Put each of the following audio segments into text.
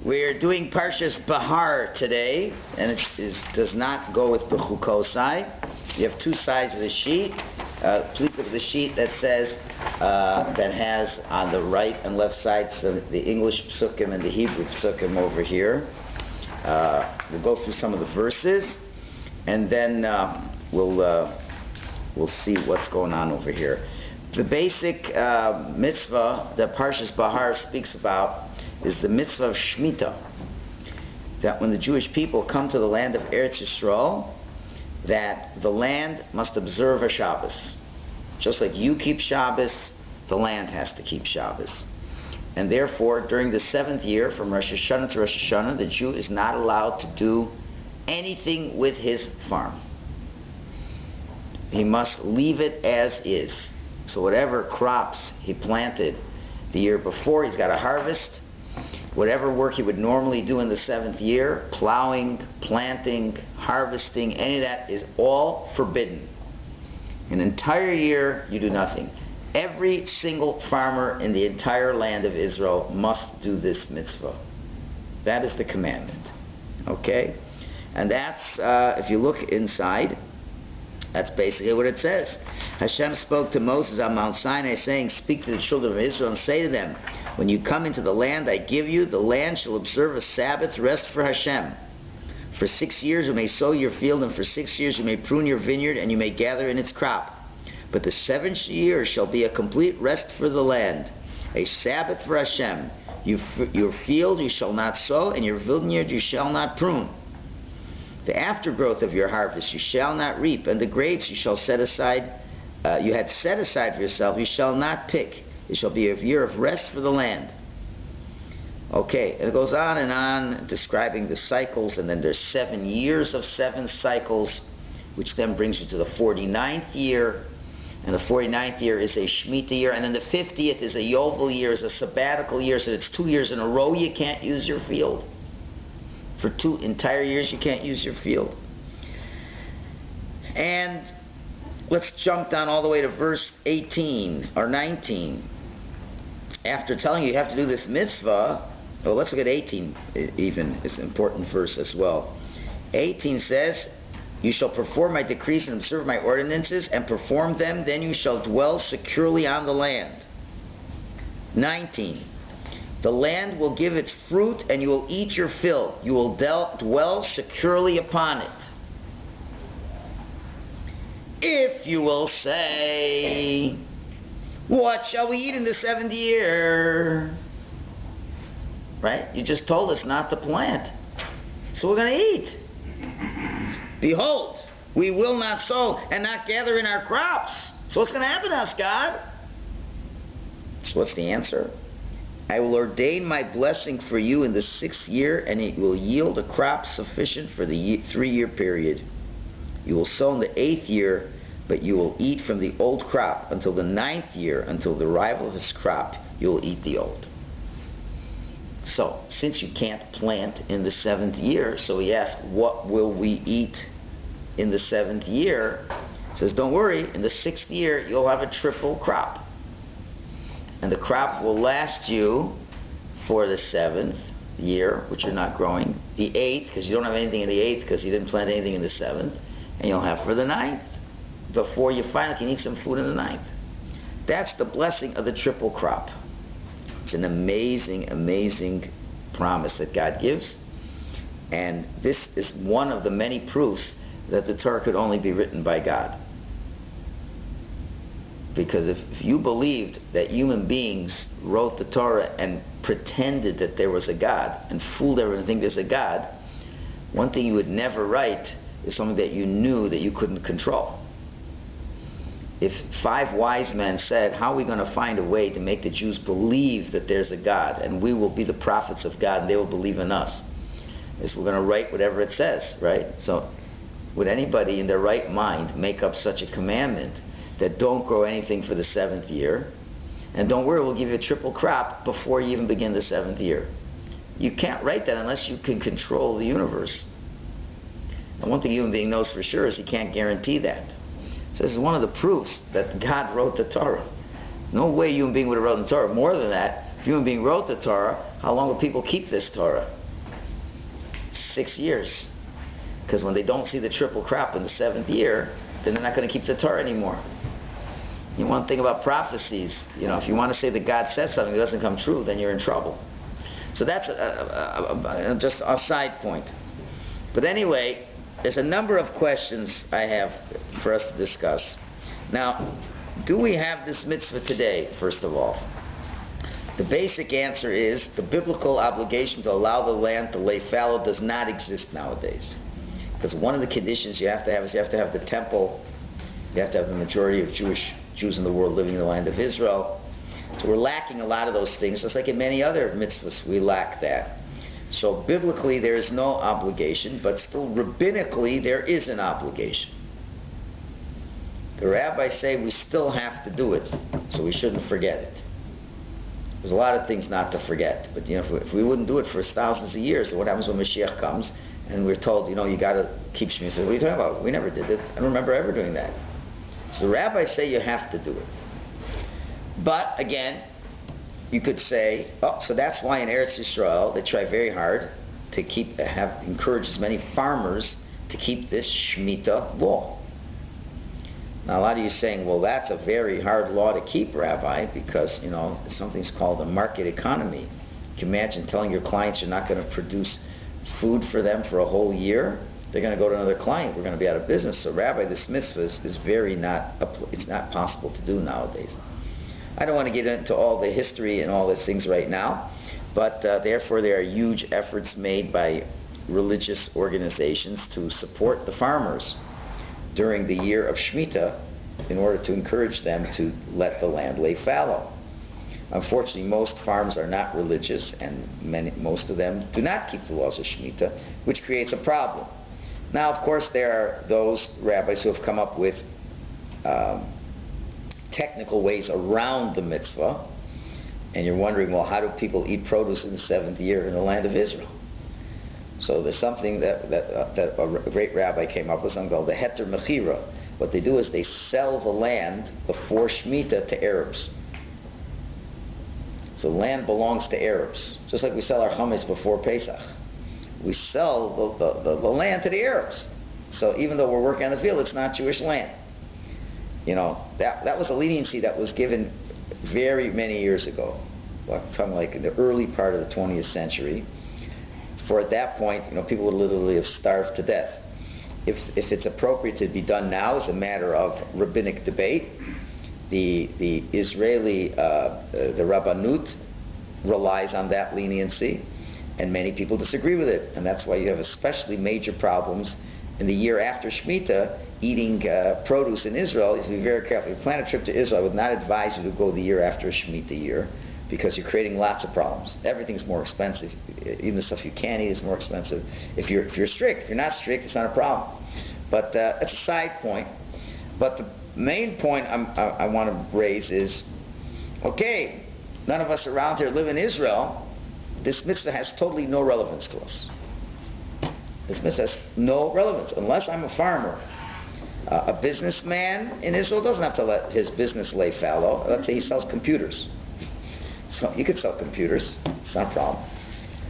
We're doing Parshas BeHar today, and it does not go with Bechukosai. You have two sides of the sheet. Please look at the sheet that says, that has on the right and left sides the English psukim and the Hebrew psukim over here. We'll go through some of the verses, and then we'll see what's going on over here. The basic mitzvah that Parshas BeHar speaks about is the mitzvah of Shemitah. That when the Jewish people come to the land of Eretz Yisrael, that the land must observe a Shabbos. Just like you keep Shabbos, the land has to keep Shabbos. And therefore, during the 7th year, from Rosh Hashanah to Rosh Hashanah, the Jew is not allowed to do anything with his farm. He must leave it as is. So whatever crops he planted the year before, he's got to harvest. Whatever work he would normally do in the 7th year, plowing, planting, harvesting, any of that is all forbidden. An entire year, you do nothing. Every single farmer in the entire land of Israel must do this mitzvah. That is the commandment. Okay? And that's, if you look inside, that's basically what it says. Hashem spoke to Moses on Mount Sinai, saying, "Speak to the children of Israel and say to them, when you come into the land I give you, the land shall observe a Sabbath rest for Hashem. For 6 years you may sow your field, and for 6 years you may prune your vineyard, and you may gather in its crop. But the 7th year shall be a complete rest for the land, a Sabbath for Hashem. Your field you shall not sow, and your vineyard you shall not prune. The aftergrowth of your harvest you shall not reap, and the grapes you shall set aside, you had set aside for yourself, you shall not pick. It shall be a year of rest for the land." Okay, and it goes on, describing the cycles, and then there's 7 years of 7 cycles, which then brings you to the 49th year, and the 49th year is a Shemitah year, and then the 50th is a Yovel year, is a sabbatical year, so it's 2 years in a row you can't use your field. For 2 entire years you can't use your field. And let's jump down all the way to verse 18 or 19. After telling you have to do this mitzvah, well, let's look at 18 even. It's an important verse as well. 18 says, "You shall perform my decrees and observe my ordinances and perform them, then you shall dwell securely on the land." 19. "The land will give its fruit, and you will eat your fill. You will dwell securely upon it. If you will say, what shall we eat in the 7th year?" Right? You just told us not to plant. So we're going to eat. "Behold, we will not sow and not gather in our crops." So what's going to happen to us, God? So what's the answer? "I will ordain my blessing for you in the 6th year, and it will yield a crop sufficient for the 3-year period. You will sow in the 8th year, but you will eat from the old crop until the 9th year, until the arrival of his crop, you will eat the old." So, since you can't plant in the 7th year, so he asks, what will we eat in the 7th year? He says, don't worry, in the 6th year, you'll have a triple crop. And the crop will last you for the 7th year, which you're not growing, the 8th, because you don't have anything in the 8th, because you didn't plant anything in the 7th, and you'll have for the 9th, before you finally can eat some food in the 9th. That's the blessing of the triple crop. It's an amazing, amazing promise that God gives. And this is one of the many proofs that the Torah could only be written by God. Because if you believed that human beings wrote the Torah and pretended that there was a God and fooled everyone to think there's a God, one thing you would never write is something that you knew that you couldn't control. If 5 wise men said, how are we going to find a way to make the Jews believe that there's a God, and we will be the prophets of God and they will believe in us? Is we're going to write whatever it says, right? So would anybody in their right mind make up such a commandment that don't grow anything for the 7th year, and don't worry, we'll give you a triple crop before you even begin the 7th year? You can't write that unless you can control the universe. And one thing a human being knows for sure is he can't guarantee that. So this is one of the proofs that God wrote the Torah. No way a human being would have written the Torah. More than that, if a human being wrote the Torah, how long will people keep this Torah? 6 years. Because when they don't see the triple crop in the 7th year, then they're not going to keep the Torah anymore. You want to think about prophecies. If you want to say that God said something that doesn't come true, then you're in trouble. So that's just a side point. But anyway, there's a number of questions I have for us to discuss. Now, do we have this mitzvah today, first of all? The basic answer is the biblical obligation to allow the land to lay fallow does not exist nowadays. Because one of the conditions you have to have is you have to have the temple, you have to have the majority of Jews in the world living in the land of Israel. So we're lacking a lot of those things, just like in many other mitzvahs, we lack that. So biblically there is no obligation, but still rabbinically there is an obligation. The rabbis say we still have to do it, so we shouldn't forget it. There's a lot of things not to forget, but if we wouldn't do it for thousands of years, what happens when Mashiach comes and we're told, you got to keep Shmita? What are you talking about? We never did it. I don't remember ever doing that. So the rabbis say you have to do it. But again, you could say, so that's why in Eretz Yisrael they try very hard to encourage as many farmers to keep this Shemitah law. Now a lot of you are saying, well, that's a very hard law to keep, Rabbi, because something's called a market economy. Can you imagine telling your clients you're not going to produce food for them for a whole year? They're going to go to another client. We're going to be out of business. So Rabbi, this mitzvah is it's not possible to do nowadays. I don't want to get into all the history and all the things right now, but therefore there are huge efforts made by religious organizations to support the farmers during the year of Shemitah in order to encourage them to let the land lay fallow. Unfortunately, most farms are not religious, and most of them do not keep the laws of Shemitah, which creates a problem. Now, of course, there are those rabbis who have come up with technical ways around the mitzvah, and you're wondering, well, how do people eat produce in the 7th year in the land of Israel? So there's something that a great rabbi came up with, something called the heter mechira. What they do is they sell the land before Shemitah to Arabs. So land belongs to Arabs, just like we sell our chametz before Pesach. We sell the land to the Arabs. So even though we're working on the field, it's not Jewish land. That was a leniency that was given very many years ago. I'm talking like in the early part of the 20th century. For at that point, people would literally have starved to death. If it's appropriate to be done now is a matter of rabbinic debate. The Israeli, the Rabbanut relies on that leniency, and many people disagree with it. And that's why you have especially major problems in the year after Shemitah eating produce in Israel. You have to be very careful. If you plan a trip to Israel, I would not advise you to go the year after a Shemitah year, because you're creating lots of problems. Everything's more expensive. Even the stuff you can eat is more expensive. If you're strict. If you're not strict, it's not a problem. But it's a side point. But the main point I want to raise is, okay, none of us around here live in Israel. This mitzvah has totally no relevance to us. This mitzvah has no relevance unless I'm a farmer. A businessman in Israel doesn't have to let his business lay fallow. Let's say he sells computers. So you could sell computers. It's not a problem.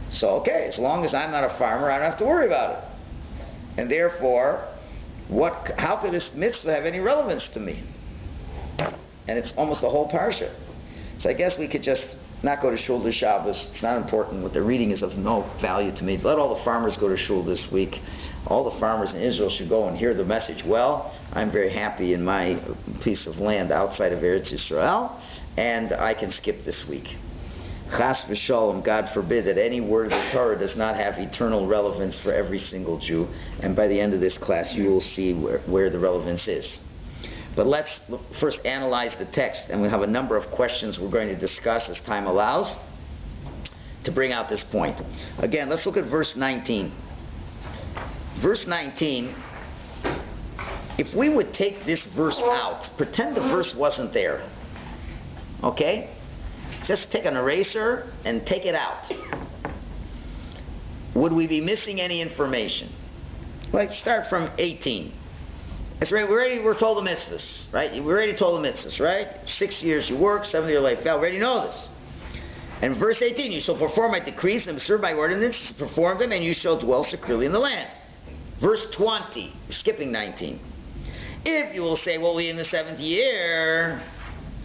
So okay, as long as I'm not a farmer, I don't have to worry about it. And therefore, how could this mitzvah have any relevance to me? And it's almost the whole parsha. So I guess we could just not go to shul this Shabbos. It's not important. What they're reading is of no value to me. Let all the farmers go to shul this week. All the farmers in Israel should go and hear the message. Well, I'm very happy in my piece of land outside of Eretz Yisrael, and I can skip this week. Chas v'shalom, God forbid that any word of the Torah does not have eternal relevance for every single Jew. And by the end of this class, you will see where the relevance is. But let's first analyze the text, and we have a number of questions we're going to discuss as time allows to bring out this point. Again, let's look at verse 19. Verse 19, if we would take this verse out, pretend the verse wasn't there, okay? Just take an eraser and take it out. Would we be missing any information? Let's start from 18. That's right, we're told the mitzvahs, right? We already told the mitzvahs, right? 6 years you work, 7th year lay fell. We already know this. And verse 18, you shall perform my decrees and observe my ordinances, perform them, and you shall dwell securely in the land. Verse 20, we're skipping 19. If you will say, well, we in the 7th year,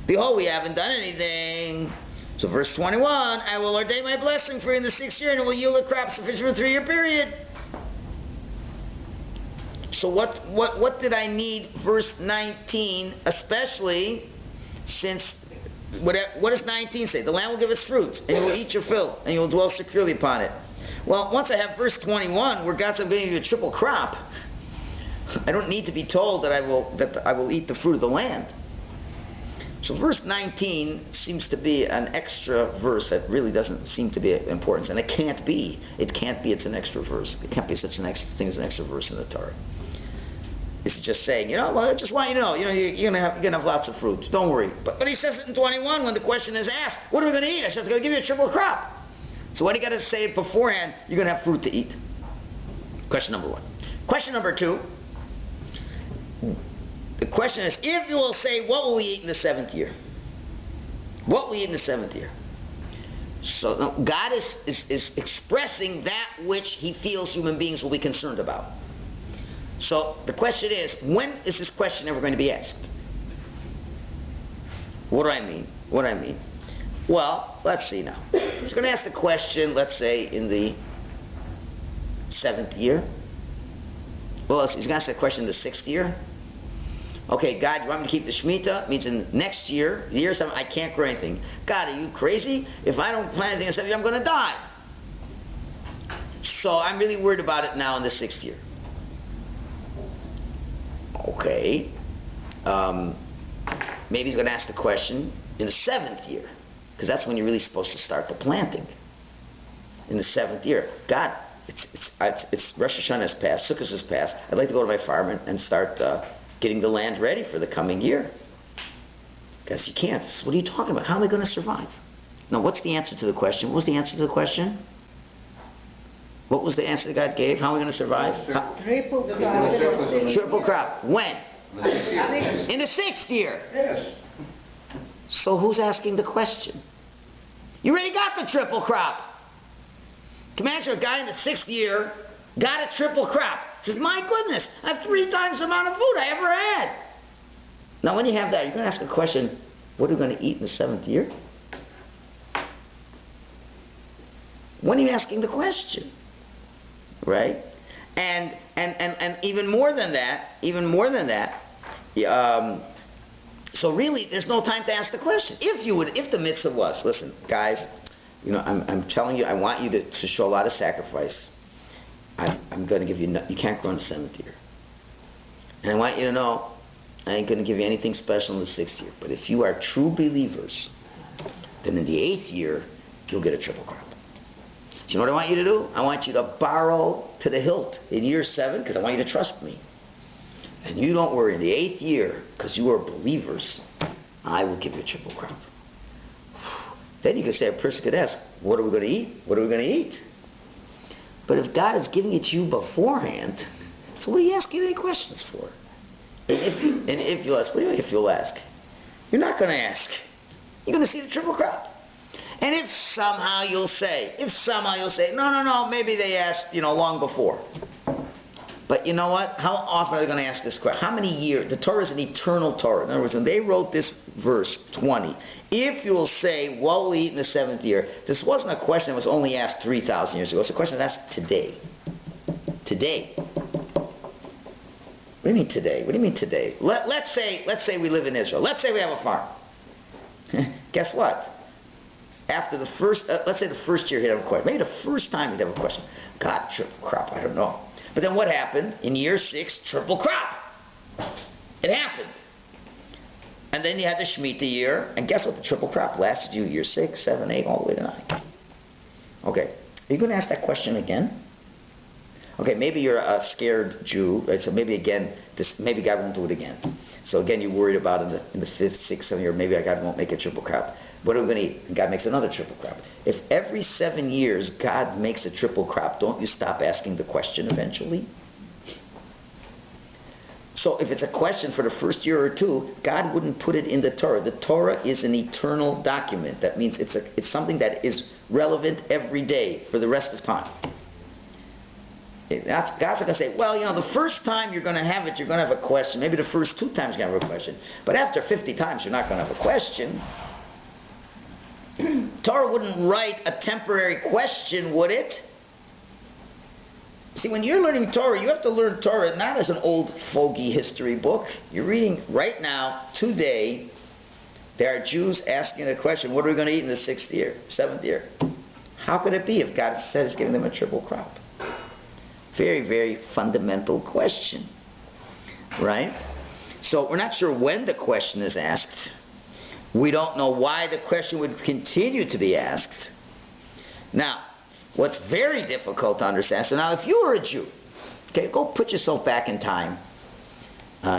behold, we haven't done anything. So verse 21, I will ordain my blessing for you in the 6th year, and it will yield a crop sufficient for a 3-year period. So what did I need? Verse 19, especially since, what does 19 say? The land will give its fruit, and you will eat your fill, and you will dwell securely upon it. Well, once I have verse 21, where God's going to give you a triple crop, I don't need to be told that I will eat the fruit of the land. So verse 19 seems to be an extra verse that really doesn't seem to be important, and it can't be. It's an extra verse. It can't be such an extra thing as an extra verse in the Torah. It's just saying, well, I just want you to know, you're gonna have lots of fruit. Don't worry. But he says it in 21 when the question is asked, what are we going to eat? I said, it's going to give you a triple crop. So what do you got to say beforehand? You're going to have fruit to eat. Question number 1. Question number 2. The question is, if you will say, what will we eat in the 7th year? What will we eat in the 7th year? So God is expressing that which he feels human beings will be concerned about. So the question is, when is this question ever going to be asked? What do I mean? Well, let's see now. He's going to ask the question, let's say, in the 7th year. Well, he's going to ask the question in the 6th year. Okay, God, you want me to keep the Shemitah? Means in next year, the year 7, I can't grow anything. God, are you crazy? If I don't plant anything in the 7th year, I'm going to die. So I'm really worried about it now in the 6th year. Okay. Maybe he's going to ask the question in the 7th year, because that's when you're really supposed to start the planting. In the 7th year. God, it's Rosh Hashanah has passed, Sukkot has passed. I'd like to go to my farm and start getting the land ready for the coming year. Guess you can't. What are you talking about? How am I going to survive? Now, what's the answer to the question? What was the answer to the question? What was the answer that God gave? How are we going to survive? Triple crop. Triple crop. When? In the 6th year. Yes. So who's asking the question? You already got the triple crop. Imagine a guy in the 6th year got a triple crop. Says, my goodness, I have 3 times the amount of food I ever had. Now when you have that, you're going to ask the question, what are we going to eat in the 7th year? When are you asking the question? Right? And even more than that, so really there's no time to ask the question. If the mitzvah was, listen, guys, I'm telling you, I want you to show a lot of sacrifice. I'm going to give you, you can't grow in the 7th year. And I want you to know, I ain't going to give you anything special in the 6th year. But if you are true believers, then in the 8th year, you'll get a triple crop. Do you know what I want you to do? I want you to borrow to the hilt in year 7, because I want you to trust me. And you don't worry, in the 8th year, because you are believers, I will give you a triple crop. Then you can say, a person could ask, what are we going to eat? What are we going to eat? But if God is giving it to you beforehand, so what are you asking any questions for? And if you'll ask, what do you mean if you'll ask? You're not going to ask. You're going to see the triple crop. And if somehow you'll say, no, maybe they asked, long before. But you know what? How often are they going to ask this question? How many years? The Torah is an eternal Torah. In other words, when they wrote this verse 20, if you will say, what will we eat in the 7th year? This wasn't a question that was only asked 3,000 years ago. It's a question that's today. Today. What do you mean today? What do you mean today? Let's say we live in Israel. Let's say we have a farm. Guess what? After the first, let's say the first year he'd have a question. Maybe the first time he'd have a question. God, triple crop, I don't know. But then what happened? In year 6, triple crop. It happened. And then you had the Shemitah year, and guess what? The triple crop lasted you year 6, 7, 8, all the way to 9. Okay, are you going to ask that question again? Okay, maybe you're a scared Jew, right? So maybe again, maybe God won't do it again. So again, you're worried about in the 5th, 6th, 7th year, maybe God won't make a triple crop. What are we going to eat? And God makes another triple crop. If every 7 years God makes a triple crop, don't you stop asking the question eventually? So if it's a question for the first year or two, God wouldn't put it in the Torah. The Torah is an eternal document. That means it's something that is relevant every day for the rest of time. God's not going to say, well, the first time you're going to have it, you're going to have a question. Maybe the first 2 times you're going to have a question. But after 50 times, you're not going to have a question. Torah wouldn't write a temporary question, would it? See, when you're learning Torah, you have to learn Torah not as an old fogey history book. You're reading right now, today, there are Jews asking a question, what are we going to eat in the 6th year, 7th year? How could it be if God says giving them a triple crop? Very, very fundamental question, right? So we're not sure when the question is asked. We don't know why the question would continue to be asked. Now, what's very difficult to understand, so now if you were a Jew, okay, go put yourself back in time.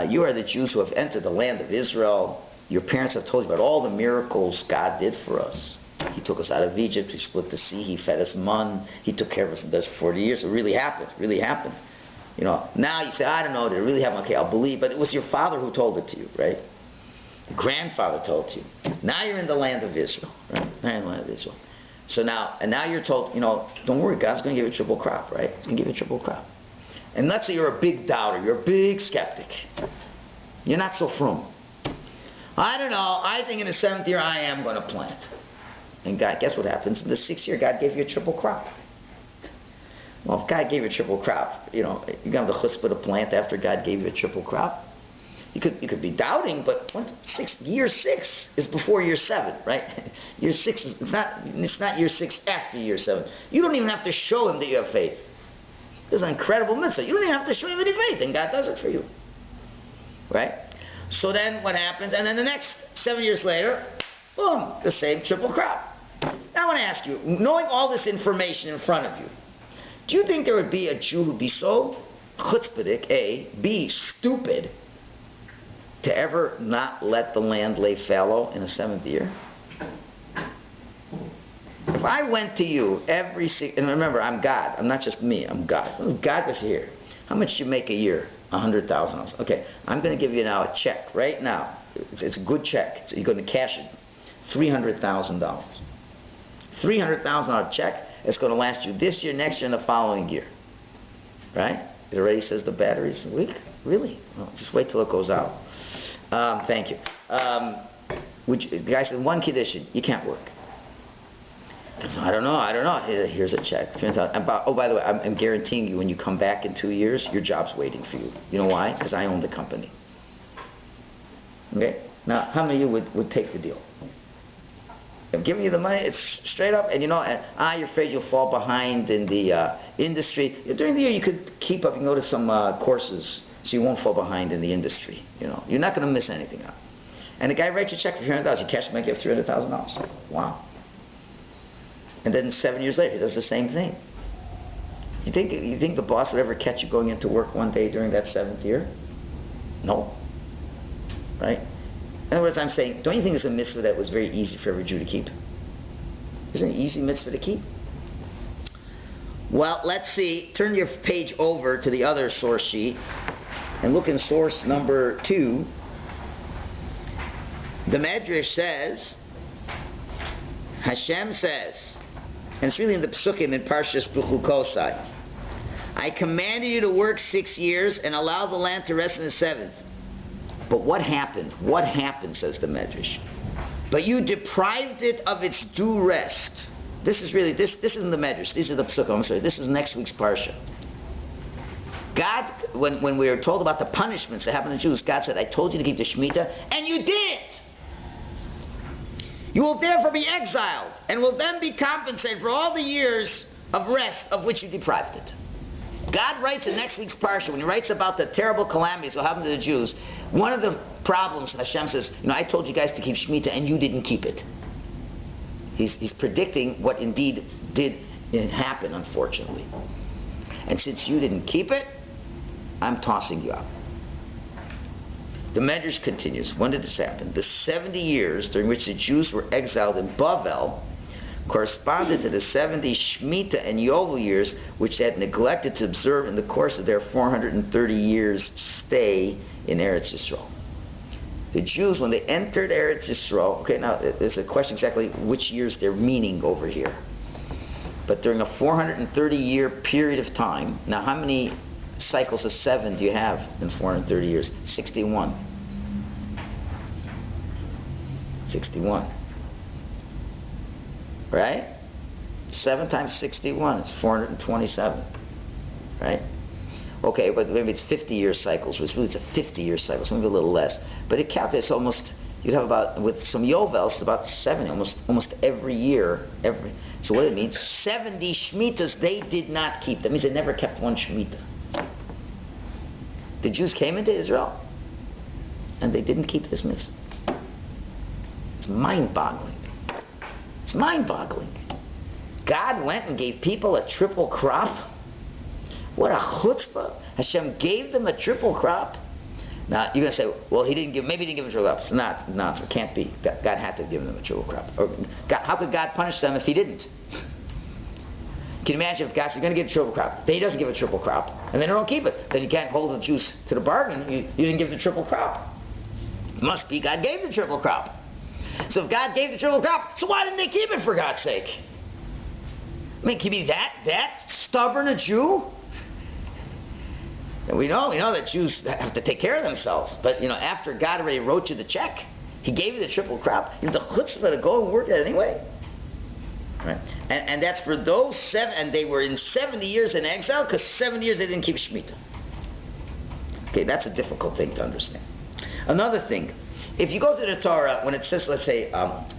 You are the Jews who have entered the land of Israel. Your parents have told you about all the miracles God did for us. He took us out of Egypt, He split the sea, He fed us man, He took care of us in the desert for 40 years. It really happened, Now you say, I don't know, did it really happen? Okay, I'll believe, but it was your father who told it to you, right? Your grandfather told you. Now you're in the land of Israel, right? Now you're in the land of Israel. So now you're told, don't worry, God's going to give you a triple crop, right? He's going to give you a triple crop. And let's say you're a big doubter, you're a big skeptic. You're not so frum. I don't know, I think in the 7th year I am going to plant. And God, guess what happens? In the 6th year, God gave you a triple crop. Well, if God gave you a triple crop, you're going to have the chutzpah to plant after God gave you a triple crop. You could be doubting, but year 6 is before year 7, right? Year 6 is it's not year 6 after year 7. You don't even have to show Him that you have faith. This is an incredible mitzvah. You don't even have to show Him any faith, and God does it for you, right? So then what happens? And then the next 7 years later, boom, the same triple crop. Now I want to ask you, knowing all this information in front of you, do you think there would be a Jew who'd be so chutzpahdik, A, B, stupid, to ever not let the land lay fallow in the 7th year? If I went to you and remember, I'm God, I'm not just me, I'm God. If God was here, how much do you make a year? $100,000. Okay, I'm going to give you now a check right now. It's a good check. So you're going to cash it. $300,000. $300,000 check. It's going to last you this year, next year, and the following year. Right? It already says the battery's weak. Really? Well, just wait till it goes out. Thank you. The guy said, one condition, you can't work. So I don't know. Here's a check. Oh, by the way, I'm guaranteeing you when you come back in 2 years, your job's waiting for you. You know why? Because I own the company. Okay? Now, how many of you would take the deal? I'm giving you the money, it's straight up, and you're afraid you'll fall behind in the industry. During the year, you could keep up, you can go to some courses, so you won't fall behind in the industry. You're not going to miss anything out. And the guy writes you a check for $300,000. You cash the money, give $300,000. Wow. And then 7 years later, he does the same thing. You think the boss would ever catch you going into work one day during that 7th year? No. Right? In other words, I'm saying, don't you think it's a mitzvah that was very easy for every Jew to keep? Isn't it an easy mitzvah to keep? Well, let's see. Turn your page over to the other source sheet and look in source number 2. The Medrash says, Hashem says, and it's really in the Psukim in Parshas Bechukosai, I commanded you to work 6 years and allow the land to rest in the 7th. But what happened? What happened, says the Medrash? But you deprived it of its due rest. This is really, this isn't the Medrash. These are the Psukim. I'm sorry. This is next week's Parsha. God, when we were told about the punishments that happened to Jews, God said, I told you to keep the Shemitah, and you didn't. You will therefore be exiled, and will then be compensated for all the years of rest of which you deprived it. God writes in next week's Parsha, when He writes about the terrible calamities that happened to the Jews, one of the problems, Hashem says, I told you guys to keep Shemitah, and you didn't keep it. He's predicting what indeed did happen, unfortunately. And since you didn't keep it, I'm tossing you out. The Medrash continues. When did this happen? The 70 years during which the Jews were exiled in Bavel corresponded to the 70 Shemitah and Yovel years which they had neglected to observe in the course of their 430 years stay in Eretz Yisrael. The Jews, when they entered Eretz Yisrael, okay, now there's a question exactly which years they're meaning over here. But during a 430-year period of time, now how many cycles of 7 do you have in 430 years? 61. 61. Right? 7 times 61, it's 427. Right? Okay, but maybe it's 50-year cycles, which really it's a 50-year cycle, so maybe a little less. But it calculates almost, you'd have about, with some Yovels, it's about 70, almost every year. So what it means, 70 Shemitahs they did not keep. That means they never kept one Shemitah. The Jews came into Israel, and they didn't keep this mitzvah. It's mind-boggling. It's mind-boggling. God went and gave people a triple crop. What a chutzpah. Hashem gave them a triple crop. Now, you're going to say, well, maybe he didn't give them a triple crop. It's not, nonsense. It can't be. God had to have given them a triple crop. Or how could God punish them if he didn't? Can you imagine if God says, you're going to give a triple crop, then he doesn't give a triple crop, and then they don't keep it. Then you can't hold the Jews to the bargain. You didn't give the triple crop. It must be God gave the triple crop. So if God gave the triple crop, so why didn't they keep it, for God's sake? I mean, can you be that stubborn a Jew? And we know that Jews have to take care of themselves. But, after God already wrote you the check, he gave you the triple crop, you have the chutzpah to go and work it anyway. Right? And that's for those 7, and they were in 70 years in exile, because 7 years they didn't keep Shemitah. Okay, that's a difficult thing to understand. Another thing, if you go to the Torah, when it says, let's say,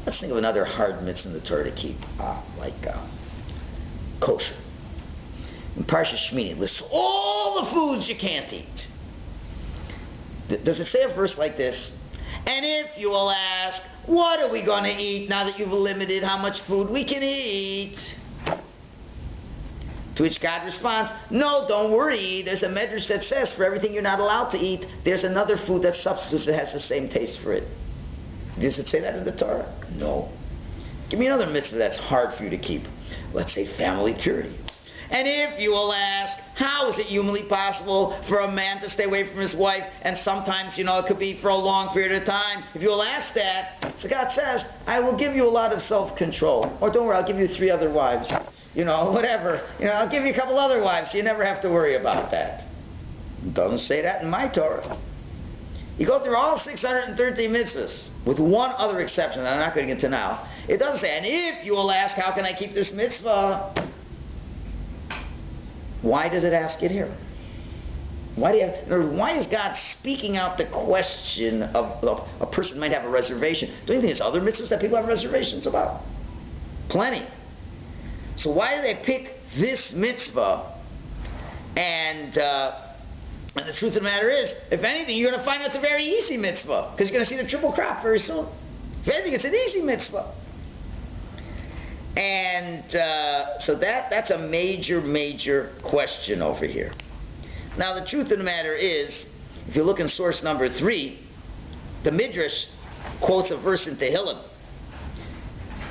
let's think of another hard mitzvah in the Torah to keep, like kosher. In Parsha Shmini, it lists all the foods you can't eat. Does it say a verse like this? And if you will ask, what are we going to eat now that you've limited how much food we can eat? To which God responds, no, don't worry. There's a medrash that says for everything you're not allowed to eat, there's another food that substitutes that has the same taste for it. Does it say that in the Torah? No. Give me another mitzvah that's hard for you to keep. Let's say family purity. And if you will ask, how is it humanly possible for a man to stay away from his wife, and sometimes, it could be for a long period of time? If you will ask that, so God says, I will give you a lot of self-control. Or don't worry, I'll give you 3 other wives. Whatever. I'll give you a couple other wives, so you never have to worry about that. It doesn't say that in my Torah. You go through all 613 mitzvahs, with one other exception that I'm not going to get to now. It doesn't say, and if you will ask, how can I keep this mitzvah? Why does it ask it here? Why is God speaking out the question of a person might have a reservation? Don't you think there's other mitzvahs that people have reservations about? Plenty. So why do they pick this mitzvah? And the truth of the matter is, if anything, you're going to find it's a very easy mitzvah, because you're going to see the triple crop very soon. If anything, it's an easy mitzvah. And so that's a major question over here. Now, the truth of the matter is, if you look in source number 3, the Midrash quotes a verse in Tehillim.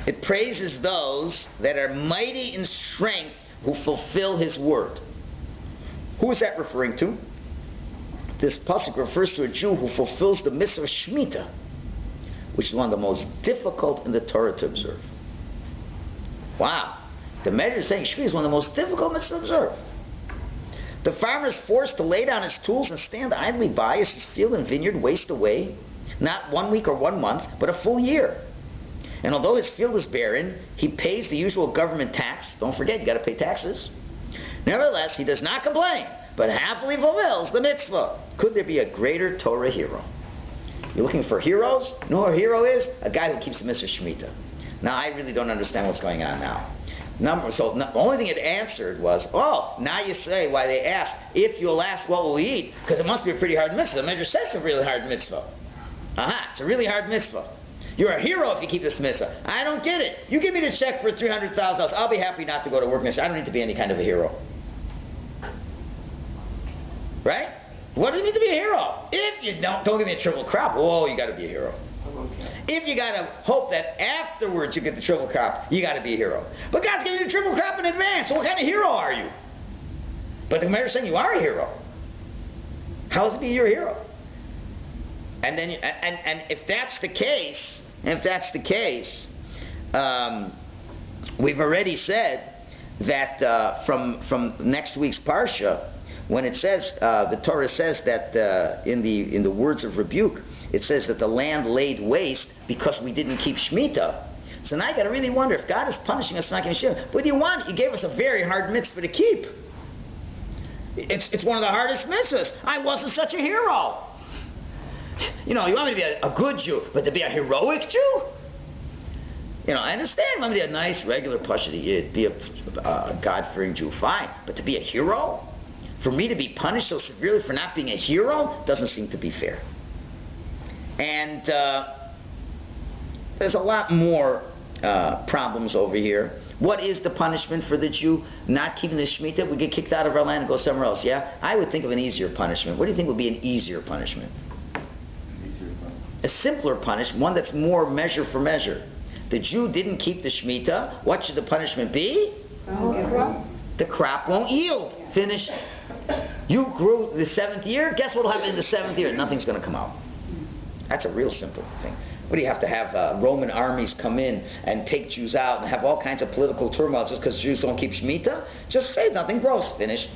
It praises those that are mighty in strength who fulfill his word. Who is that referring to? This pasuk refers to a Jew who fulfills the mitzvah of Shemitah, which is one of the most difficult in the Torah to observe. Wow. The Medrash is saying Shemitah is one of the most difficult mitzvahs to observe. The farmer is forced to lay down his tools and stand idly by as his field and vineyard waste away, not 1 week or 1 month, but a full year. And although his field is barren, he pays the usual government tax. Don't forget, you got to pay taxes. Nevertheless, he does not complain, but happily fulfills the mitzvah. Could there be a greater Torah hero? You're looking for heroes? You know what a hero is? A guy who keeps the mitzvah Shemitah. Now, I really don't understand what's going on now. The only thing it answered was, now you say why they asked, if you'll ask what will we eat, because it must be a pretty hard mitzvah. The Medrash says it's a really hard mitzvah. It's a really hard mitzvah. You're a hero if you keep this mitzvah. I don't get it. You give me the check for $300,000, I'll be happy not to go to work and say, I don't need to be any kind of a hero. Right? What do you need to be a hero? If you don't give me a triple crop, you got to be a hero. If you got to hope that afterwards you get the triple crop, you got to be a hero. But God's giving you the triple crop in advance, so what kind of hero are you? But the Gemara is saying you are a hero. How is it be your hero? And then, and if that's the case, we've already said that from next week's parsha, when it says the Torah says that in the words of rebuke, it says that the land laid waste because we didn't keep Shemitah. So now you got to really wonder if God is punishing us for not keeping Shemitah. What do you want? He gave us a very hard mitzvah to keep. It's one of the hardest mitzvahs. I wasn't such a hero. You know, you want me to be a good Jew, but to be a heroic Jew? You know, I understand you want me to be a nice, regular Pasha Yid, be a God-fearing Jew, fine. But to be a hero? For me to be punished so severely for not being a hero doesn't seem to be fair. And there's a lot more problems over here. What is the punishment for the Jew not keeping the Shemitah? We get kicked out of our land and go somewhere else, yeah? I would think of an easier punishment. What do you think would be an easier punishment? A simpler punishment, one that's more measure for measure. The Jew didn't keep the Shemitah. What should the punishment be? The crop won't yield. Finished. You grew the 7th year. Guess what will happen in the 7th year? Nothing's going to come out. That's a real simple thing. What do you have to have Roman armies come in and take Jews out and have all kinds of political turmoil just because Jews don't keep Shemitah? Just say nothing grows. Finished.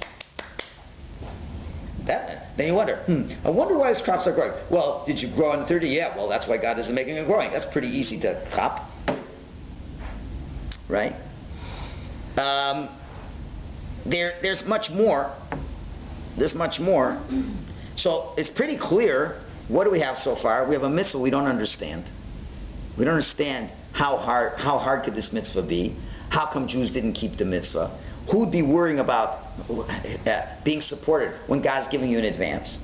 Then you wonder, I wonder why his crops are growing. Well, did you grow in 30? Yeah, well, that's why God isn't making it growing. That's pretty easy to crop. Right? There's much more. There's much more. So it's pretty clear. What do we have so far? We have a mitzvah we don't understand. We don't understand how hard could this mitzvah be? How come Jews didn't keep the mitzvah? Who would be worrying about being supported when God's giving you in advance?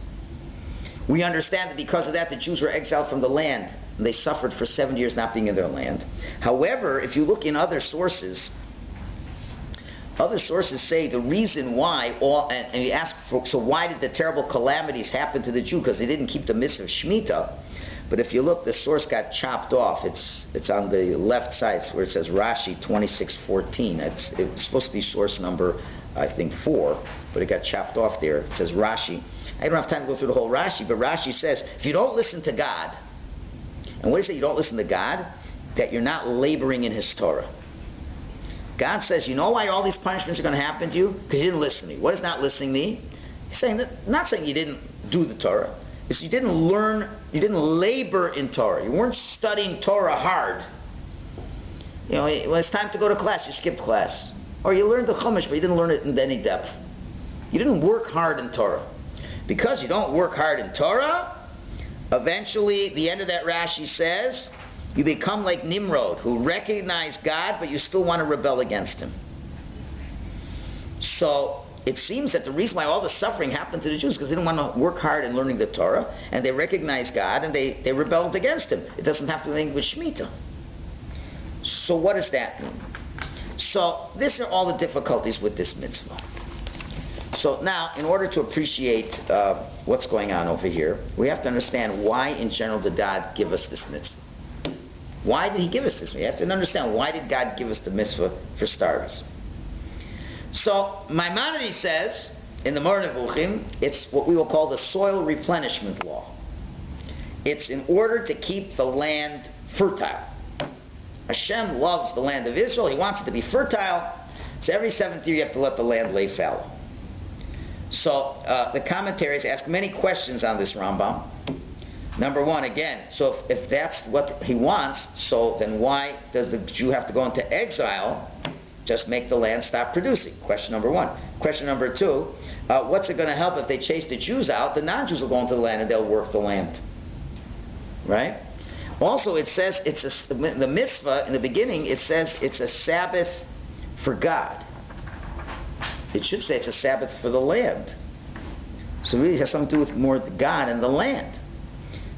We understand that because of that, the Jews were exiled from the land, and they suffered for 7 years not being in their land. However, if you look in other sources say the reason why, and you ask, so why did the terrible calamities happen to the Jew? Because they didn't keep the mitzvah of Shemitah. But if you look, the source got chopped off. It's on the left side where it says Rashi 26:14. It's supposed to be source number, I think, 4, but it got chopped off there. It says Rashi. I don't have time to go through the whole Rashi, but Rashi says if you don't listen to God, and what is it? You don't listen to God, that you're not laboring in His Torah. God says, you know why all these punishments are going to happen to you? Because you didn't listen to me. What does not listening mean? He's saying that, not saying you didn't do the Torah. It's you didn't learn, you didn't labor in Torah. You weren't studying Torah hard. You know, when it's time to go to class, you skipped class. Or you learned the Chumash, but you didn't learn it in any depth. You didn't work hard in Torah. Because you don't work hard in Torah, eventually, the end of that Rashi says, you become like Nimrod, who recognized God, but you still want to rebel against Him. So, it seems that the reason why all the suffering happened to the Jews is because they didn't want to work hard in learning the Torah, and they recognized God, and they rebelled against Him. It doesn't have to do anything with Shemitah. So what does that mean? So these are all the difficulties with this mitzvah. So now, in order to appreciate what's going on over here, we have to understand why in general did God give us this mitzvah. Why did He give us this? We have to understand why did God give us the mitzvah for starters. So Maimonides says in the Mon Apr, it's what we will call the soil replenishment law. It's in order to keep the land fertile. Hashem loves the land of Israel. He wants it to be fertile. So every 7th year you have to let the land lay fallow. So the commentaries ask many questions on this Rambam. Number one, again, so if that's what he wants, so then why does the Jew have to go into exile? Just make the land stop producing. Question number one. Question number two, what's it going to help if they chase the Jews out? The non-Jews will go into the land and they'll work the land. Right? Also, it says the mitzvah in the beginning, it says it's a Sabbath for God. It should say it's a Sabbath for the land. So it really has something to do with more God and the land.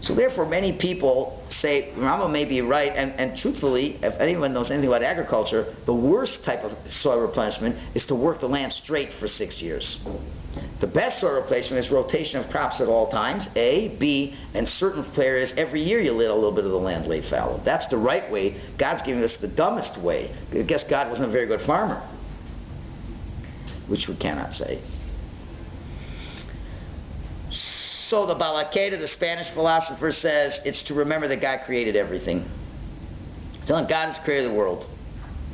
So therefore, many people say, Rama may be right, and truthfully, if anyone knows anything about agriculture, the worst type of soil replenishment is to work the land straight for 6 years. The best soil replacement is rotation of crops at all times, A. B, and certain areas, every year you let a little bit of the land lay fallow. That's the right way. God's giving us the dumbest way. I guess God wasn't a very good farmer, which we cannot say. So the Balakeda, the Spanish philosopher, says it's to remember that God created everything. Telling God has created the world.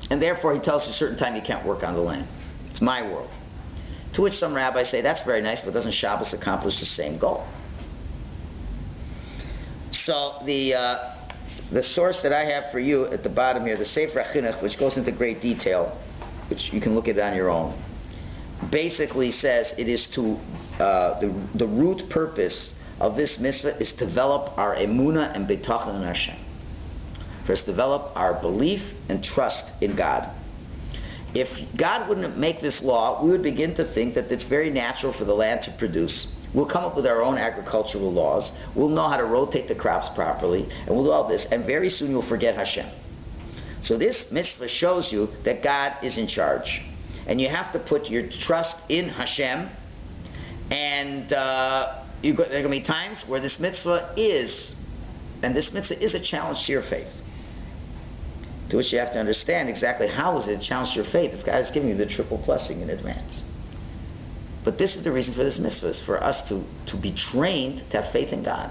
And therefore he tells you a certain time you can't work on the land. It's my world. To which some rabbis say, that's very nice, but doesn't Shabbos accomplish the same goal? So the source that I have for you at the bottom here, the Sefer HaChinuch, which goes into great detail, which you can look at on your own, basically says it is to the root purpose of this mitzvah is to develop our emunah and bitachon in Hashem. First, develop our belief and trust in God. If God wouldn't make this law, we would begin to think that it's very natural for the land to produce. We'll come up with our own agricultural laws. We'll know how to rotate the crops properly, and we'll do all this. And very soon you'll forget Hashem. So this mitzvah shows you that God is in charge. And you have to put your trust in Hashem. And there are going to be times where this mitzvah is, and this mitzvah is a challenge to your faith. To which you have to understand exactly how is it a challenge to your faith if God is giving you the triple blessing in advance. But this is the reason for this mitzvah, is for us to be trained to have faith in God.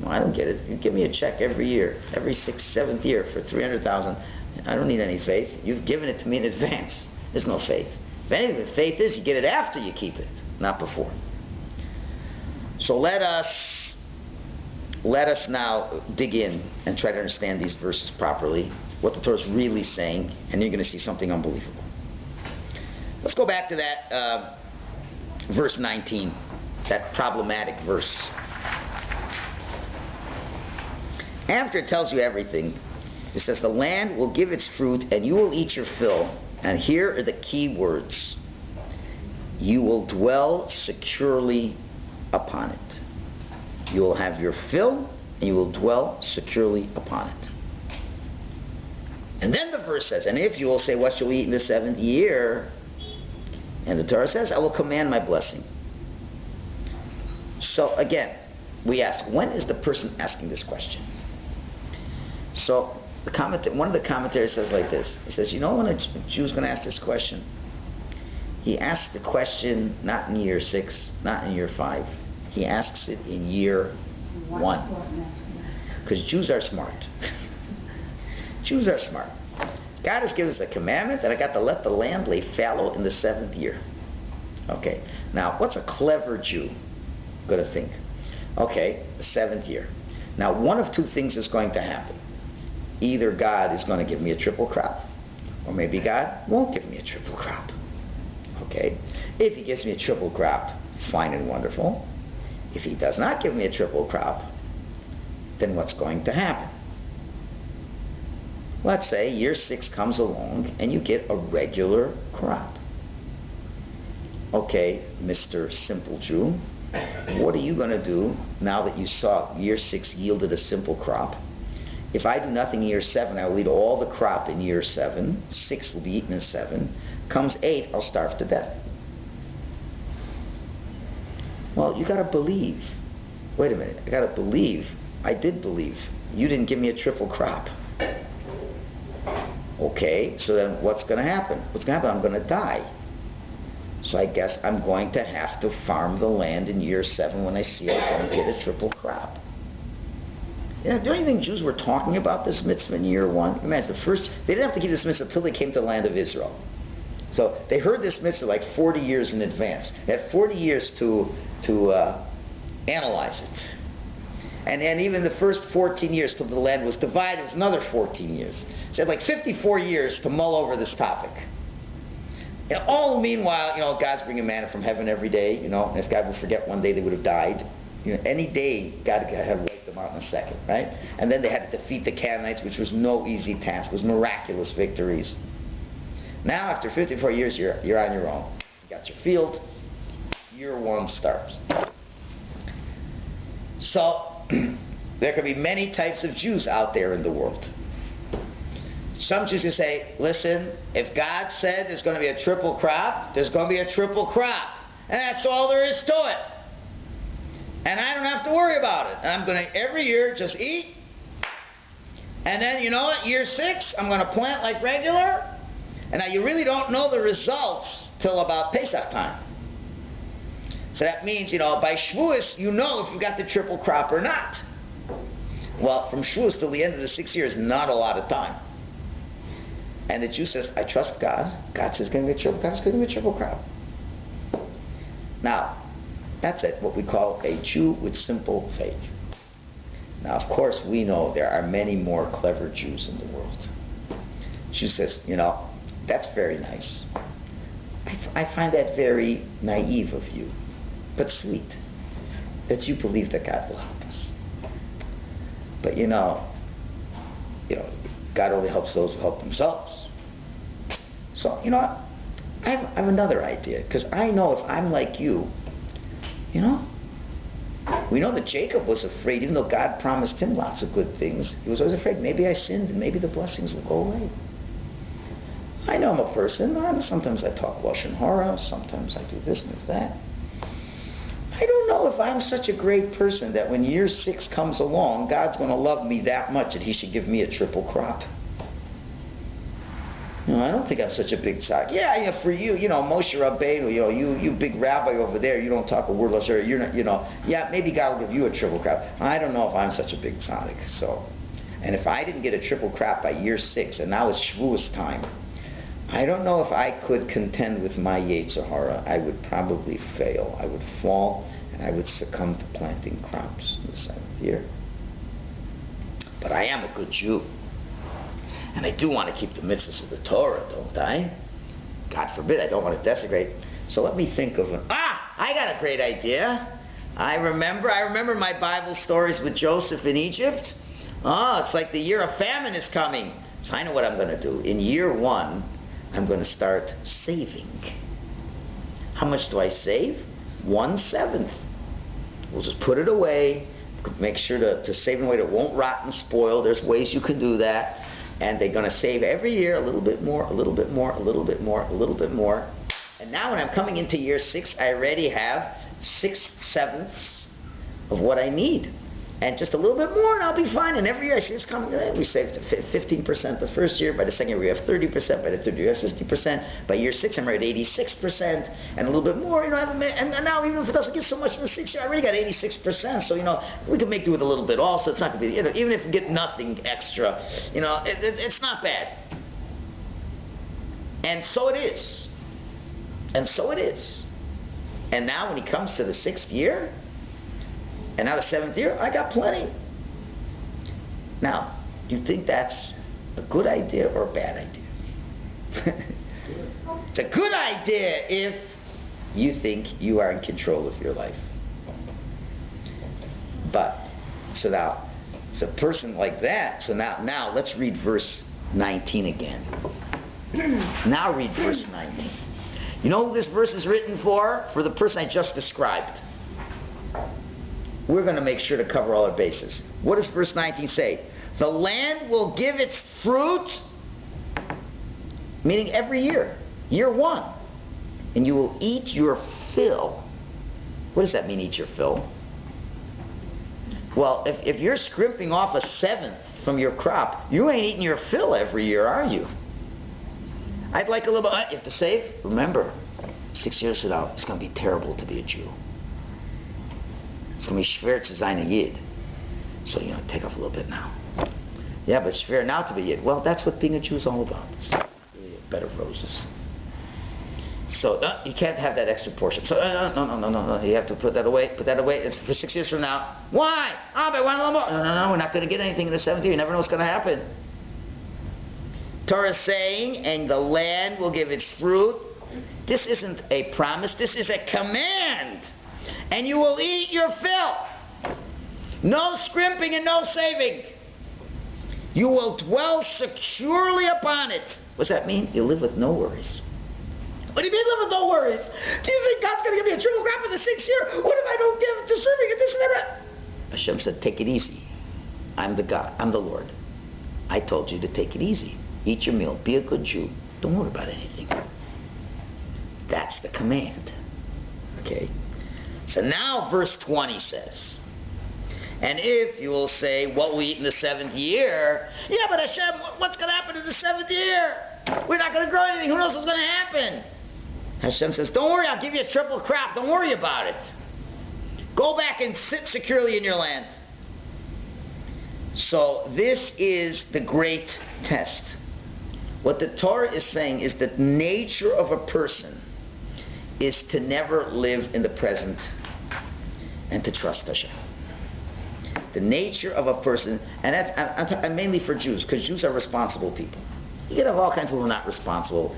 No, I don't get it. You give me a check every year, every 6th, 7th year for $300,000. I don't need any faith. You've given it to me in advance. There's no faith. If anything, faith is you get it after you keep it, not before. So let us now dig in and try to understand these verses properly, what the Torah is really saying, and you're going to see something unbelievable. Let's go back to that verse 19, that problematic verse. After it tells you everything, it says, the land will give its fruit and you will eat your fill. And here are the key words. You will dwell securely upon it. You will have your fill and you will dwell securely upon it. And then the verse says, and if you will say, what shall we eat in the 7th year? And the Torah says, I will command my blessing. So again, we ask, when is the person asking this question? So one of the commentaries says like this. He says, you know when a Jew is going to ask this question? He asks the question not in year 6, not in year 5. He asks it in year 1. Because Jews are smart. Jews are smart. God has given us a commandment that I got to let the land lay fallow in the 7th year. Okay. Now, what's a clever Jew going to think? Okay, the 7th year. Now, one of two things is going to happen. Either God is going to give me a triple crop, or maybe God won't give me a triple crop. Okay? If he gives me a triple crop, fine and wonderful. If he does not give me a triple crop, then what's going to happen? Let's say year 6 comes along and you get a regular crop. Okay, Mr. Simple Jew, what are you going to do now that you saw year 6 yielded a simple crop? If I do nothing in year 7, I will eat all the crop in year 7. 6 will be eaten in 7. Comes 8, I'll starve to death. Well, you got to believe. Wait a minute, I got to believe. I did believe. You didn't give me a triple crop. Okay, so then what's going to happen? What's going to happen? I'm going to die. So I guess I'm going to have to farm the land in year 7 when I see I don't get a triple crop. Yeah, don't you think Jews were talking about this mitzvah in year 1? Imagine they didn't have to keep this mitzvah until they came to the land of Israel. So they heard this mitzvah like 40 years in advance. They had 40 years to analyze it. And then even the first 14 years till the land was divided, it was another 14 years. So they had like 54 years to mull over this topic. And all the meanwhile, God's bringing manna from heaven every day, and if God would forget one day, they would have died. Any day, God had wiped them out in a second, right? And then they had to defeat the Canaanites, which was no easy task. It was miraculous victories. Now, after 54 years, you're on your own. You got your field. Year 1 starts. So, There could be many types of Jews out there in the world. Some Jews can say, listen, if God said there's going to be a triple crop, there's going to be a triple crop. And that's all there is to it. And I don't have to worry about it. And I'm going to, every year, just eat. And then, you know what, year 6, I'm going to plant like regular. And now you really don't know the results till about Pesach time. So that means, by Shavuos, you know if you got the triple crop or not. Well, from Shavuos till the end of the 6th year is not a lot of time. And the Jew says, I trust God. God says it's going to be a triple crop. It's going to be a triple crop. Now, that's what we call a Jew with simple faith. Now, of course, we know there are many more clever Jews in the world. Jew says, that's very nice. I find that very naive of you, but sweet, that you believe that God will help us. But God only helps those who help themselves. So, I have another idea, because I know if I'm like you, we know that Jacob was afraid, even though God promised him lots of good things. He was always afraid, maybe I sinned and maybe the blessings will go away. I know I'm a person. Sometimes I talk Lashon Hara, sometimes I do this and that. I don't know if I'm such a great person that when year 6 comes along, God's going to love me that much that he should give me a triple crop. I don't think I'm such a big tzaddik. Yeah, for you, Moshe Rabbeinu, you big rabbi over there, you don't talk a word Lashon Hara, you're not, yeah, maybe God will give you a triple crop. I don't know if I'm such a big tzaddik. So, and if I didn't get a triple crop by year 6, and now it's Shavuos time, I don't know if I could contend with my Yetzer Hara. I would probably fail. I would fall, and I would succumb to planting crops in the 7th year. But I am a good Jew. And I do want to keep the mitzvahs of the Torah, don't I? God forbid, I don't want to desecrate. So let me think of I got a great idea. I remember my Bible stories with Joseph in Egypt. It's like the year of famine is coming. So I know what I'm going to do. In year 1, I'm going to start saving. How much do I save? 1/7. We'll just put it away. Make sure to save in a way that won't rot and spoil. There's ways you can do that. And they're going to save every year a little bit more, a little bit more, a little bit more, a little bit more. And now when I'm coming into year 6, I already have 6/7 of what I need. And just a little bit more and I'll be fine. And every year I see this coming, we save 15% the first year. By the second year we have 30%. By the third year we have 50%. By year 6 I'm already at 86%. And a little bit more, and now even if it doesn't get so much in the 6th year, I already got 86%. So, we can make do with a little bit also. It's not going to be, even if we get nothing extra, it's not bad. And so it is. And so it is. And now when he comes to the 6th year, and now the 7th year, I got plenty. Now, do you think that's a good idea or a bad idea? It's a good idea if you think you are in control of your life. But, so now, it's a person like that. So now let's read verse 19 again. Now read verse 19. You know who this verse is written for? For the person I just described. We're going to make sure to cover all our bases. What does verse 19 say? The land will give its fruit, meaning every year, year 1. And you will eat your fill. What does that mean, eat your fill? Well, if you're scrimping off 1/7 from your crop, you ain't eating your fill every year, are you? I'd like a little bit. You have to save? Remember, 6 years from now, it's going to be terrible to be a Jew. It's going to be schwer to sein a Yid. So, take off a little bit now. Yeah, but schwer now to be Yid. Well, that's what being a Jew is all about. It's really a bed of roses. So, you can't have that extra portion. So, no. You have to put that away. It's for 6 years from now. Why? But I want a little more. No, we're not going to get anything in the 7th year. You never know what's going to happen. Torah is saying, and the land will give its fruit. This isn't a promise. This is a command. And you will eat your fill. No scrimping and no saving. You will dwell securely upon it. What's that mean? You live with no worries. What do you mean live with no worries? Do you think God's going to give me a triple crop in the 6th year? What if I don't give to serving and this and that? Hashem said, take it easy. I'm the God. I'm the Lord. I told you to take it easy. Eat your meal. Be a good Jew. Don't worry about anything. That's the command. Okay? So now verse 20 says, and if you will say, what we eat in the 7th year, yeah, but Hashem, what's going to happen in the 7th year? We're not going to grow anything. Who knows what's going to happen? Hashem says, don't worry, I'll give you a triple crop. Don't worry about it. Go back and sit securely in your land. So this is the great test. What the Torah is saying is that the nature of a person is to never live in the present and to trust Hashem. The nature of a person, and that's I'm mainly for Jews, because Jews are responsible people. You can have all kinds of people who are not responsible,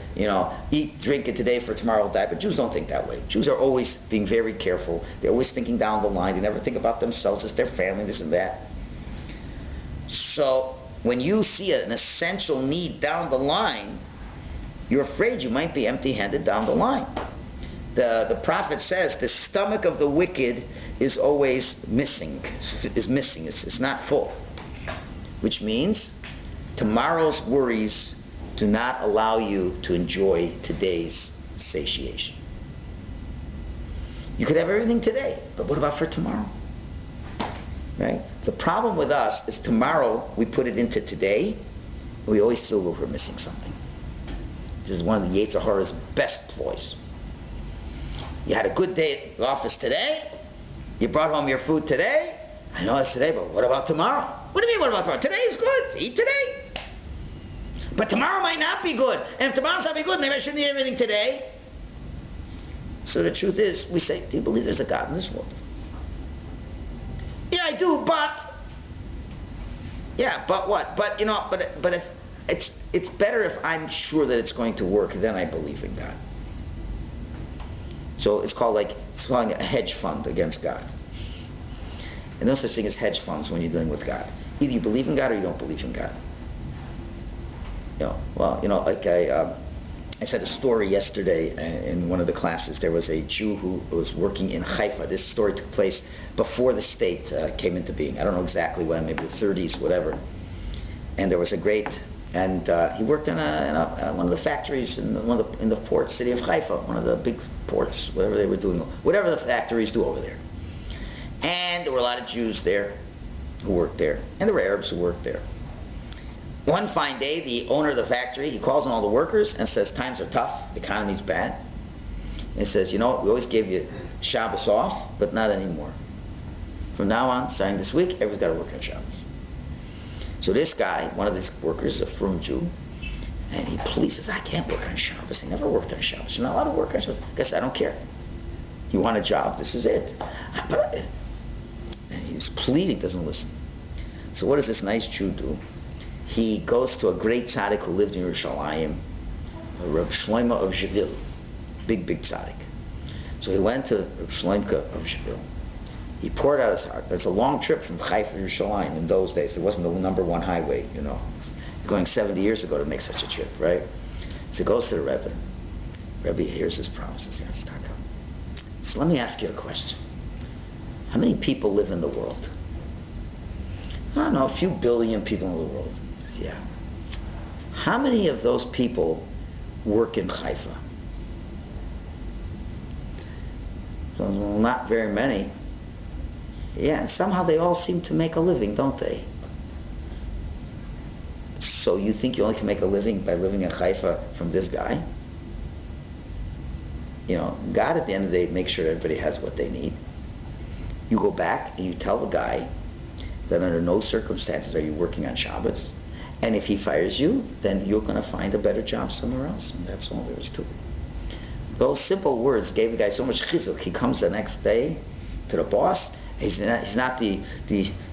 eat, drink it today for tomorrow will die, but Jews don't think that way. Jews are always being very careful. They're always thinking down the line. They never think about themselves, it's their family, this and that. So when you see an essential need down the line, you're afraid you might be empty-handed down the line. The prophet says the stomach of the wicked is always missing. It's not full. Which means tomorrow's worries do not allow you to enjoy today's satiation. You could have everything today, but what about for tomorrow? Right? The problem with us is tomorrow we put it into today, and we always feel we're missing something. This is one of the Yetzer Hara's best ploys. You had a good day at the office today. You brought home your food today. I know it's today, but what about tomorrow? What do you mean, what about tomorrow? Today is good. Eat today. But tomorrow might not be good. And if tomorrow's not be good, maybe I shouldn't eat everything today. So the truth is, we say, do you believe there's a God in this world? Yeah, I do, but... Yeah, but what? But, but if it's better if I'm sure that it's going to work, then I believe in God. So it's calling a hedge fund against God. And no such thing as hedge funds when you're dealing with God. Either you believe in God or you don't believe in God. I said a story yesterday in one of the classes. There was a Jew who was working in Haifa. This story took place before the state came into being. I don't know exactly when, maybe the 30s, whatever. And there was a great... And he worked in one of the factories in the port city of Haifa, one of the big ports, whatever they were doing, whatever the factories do over there. And there were a lot of Jews there who worked there, and there were Arabs who worked there. One fine day, the owner of the factory, he calls on all the workers and says, times are tough, the economy's bad. And he says, we always gave you Shabbos off, but not anymore. From now on, starting this week, everyone's got to work on Shabbos. So this guy, one of these workers, is a frum Jew, and he pleads, I can't work on Shabbos. He never worked on Shabbos. You're not allowed to work on Shabbos. I guess I don't care. You want a job, this is it. And he's pleading, doesn't listen. So what does this nice Jew do? He goes to a great tzaddik who lived in Yerushalayim, Rabbi Shlomo of Zhevil, big tzaddik. So he went to Rabbi Shlomo of Zhevil. He poured out his heart. It's a long trip from Haifa to Yerushalayim in those days. There wasn't the number one highway, going 70 years ago to make such a trip, right? So he goes to the Rebbe. Rebbe hears his promises. He has to talk up. So let me ask you a question. How many people live in the world? I don't know, a few billion people in the world. He says, yeah. How many of those people work in Haifa? So, well, not very many. Yeah, and somehow they all seem to make a living, don't they? So you think you only can make a living by living in Haifa from this guy? God at the end of the day makes sure everybody has what they need. You go back and you tell the guy that under no circumstances are you working on Shabbos, and if he fires you, then you're going to find a better job somewhere else, and that's all there is to it. Those simple words gave the guy so much chizuk. He comes the next day to the boss. He's not the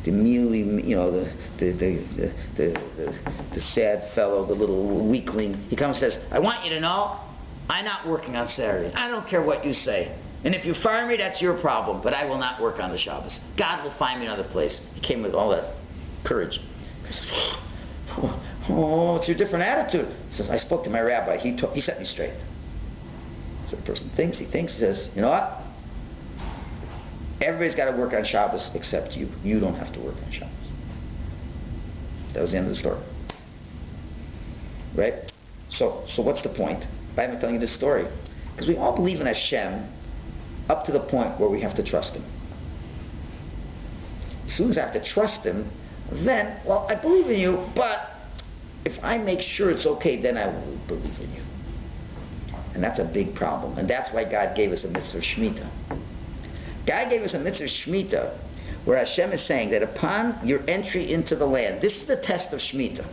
mealy, the sad fellow, the little weakling. He comes and says, I want you to know, I'm not working on Saturday. I don't care what you say. And if you fire me, that's your problem, but I will not work on the Shabbos. God will find me another place. He came with all that courage. He says, it's your different attitude. He says, I spoke to my rabbi. He set me straight. So the person thinks, he says, you know what? Everybody's got to work on Shabbos except you. You don't have to work on Shabbos. That was the end of the story. Right? So what's the point? Why am I telling you this story? Because we all believe in Hashem up to the point where we have to trust Him. As soon as I have to trust Him, then, well, I believe in you, but if I make sure it's okay, then I will believe in you. And that's a big problem. And that's why God gave us a mitzvah Shemitah. God gave us a mitzvah Shemitah where Hashem is saying that upon your entry into the land, this is the test of Shemitah.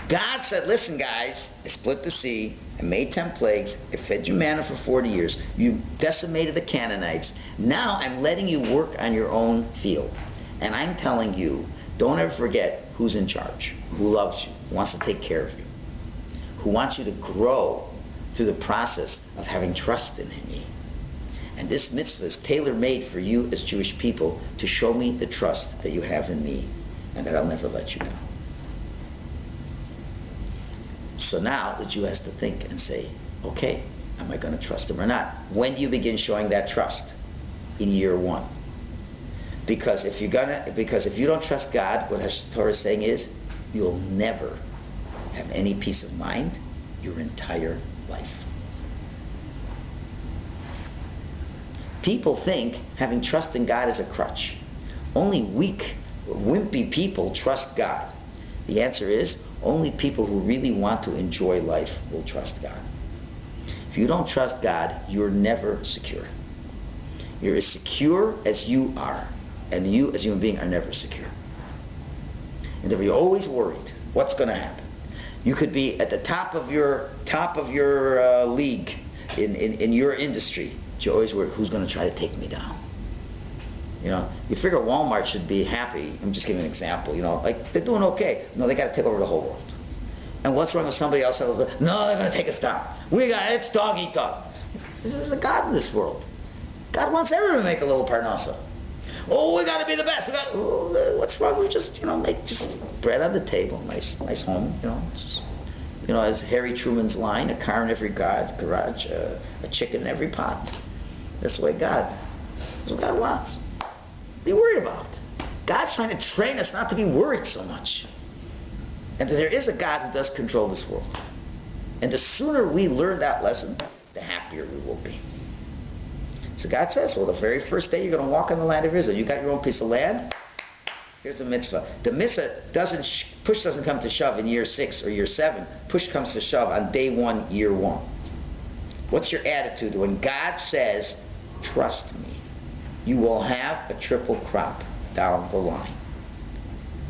God said, listen guys, I split the sea, I made 10 plagues, I fed you manna for 40 years, you decimated the Canaanites, now I'm letting you work on your own field. And I'm telling you, don't ever forget who's in charge, who loves you, who wants to take care of you, who wants you to grow through the process of having trust in me. And this mitzvah is tailor-made for you as Jewish people to show me the trust that you have in me and that I'll never let you down. So now the Jew has to think and say, okay, am I going to trust him or not? When do you begin showing that trust? In year 1. Because if you don't trust God, what Torah is saying is, you'll never have any peace of mind your entire life. People think having trust in God is a crutch. Only weak, wimpy people trust God. The answer is, only people who really want to enjoy life will trust God. If you don't trust God, you're never secure. You're as secure as you are, and you as a human being are never secure. And therefore you're always worried, what's going to happen? You could be at the top of your league in your industry, but you're always worried, who's going to try to take me down? You know, you figure Walmart should be happy. I'm just giving an example. You know, like they're doing okay. No, they got to take over the whole world. And what's wrong with somebody else? No, they're going to take us down. It's dog eat dog. There's a God in this world. God wants everyone to make a little parnasa. Oh, we got to be the best. What's wrong with just make bread on the table, nice home. As Harry Truman's line, a car in every garage, a chicken in every pot. That's the way that's what God wants. Be worried about. God's trying to train us not to be worried so much. And that there is a God who does control this world. And the sooner we learn that lesson, the happier we will be. So God says, well, the very first day you're going to walk in the land of Israel, you got your own piece of land, here's the mitzvah. The mitzvah push doesn't come to shove in year 6 or year 7. Push comes to shove on day 1, year 1. What's your attitude when God says, trust me? You will have a triple crop down the line.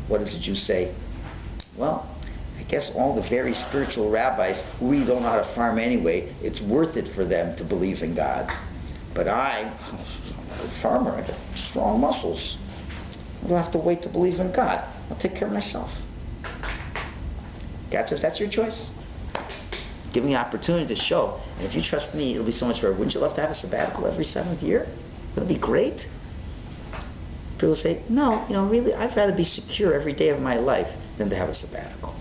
What does the Jew say? Well, I guess all the very spiritual rabbis who really don't know how to farm anyway, it's worth it for them to believe in God. But I'm a good farmer. I got strong muscles. I don't have to wait to believe in God. I'll take care of myself. God says, that's your choice. Give me an opportunity to show. And if you trust me, it'll be so much better. Wouldn't you love to have a sabbatical every 7th year? Wouldn't it be great? People say, no, really, I'd rather be secure every day of my life than to have a sabbatical.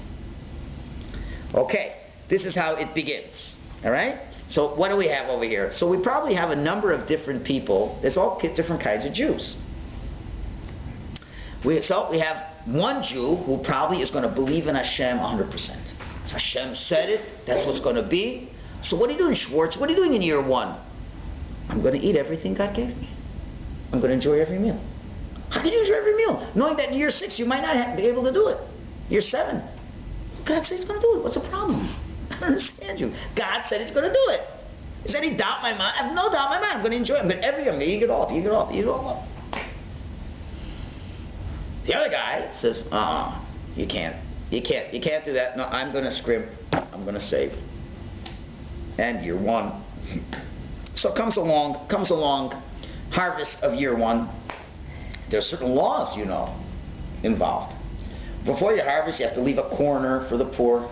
Okay, this is how it begins. All right? So what do we have over here? So we probably have a number of different people. There's all different kinds of Jews. We have one Jew who probably is going to believe in Hashem 100%. If Hashem said it, that's what's going to be. So what are you doing, Schwartz? What are you doing in year 1? I'm going to eat everything God gave me. I'm going to enjoy every meal. How can you enjoy every meal? Knowing that in year 6 you might not be able to do it. Year 7, God said He's going to do it. What's the problem? I don't understand you. God said He's going to do it. Is any doubt in my mind? I have no doubt in my mind. I'm going to enjoy it. I'm going to eat it all up. The other guy says, you can't do that. No, I'm going to scrimp. I'm going to save. And year 1. So comes along harvest of year 1. There's certain laws, involved. Before you harvest, you have to leave a corner for the poor.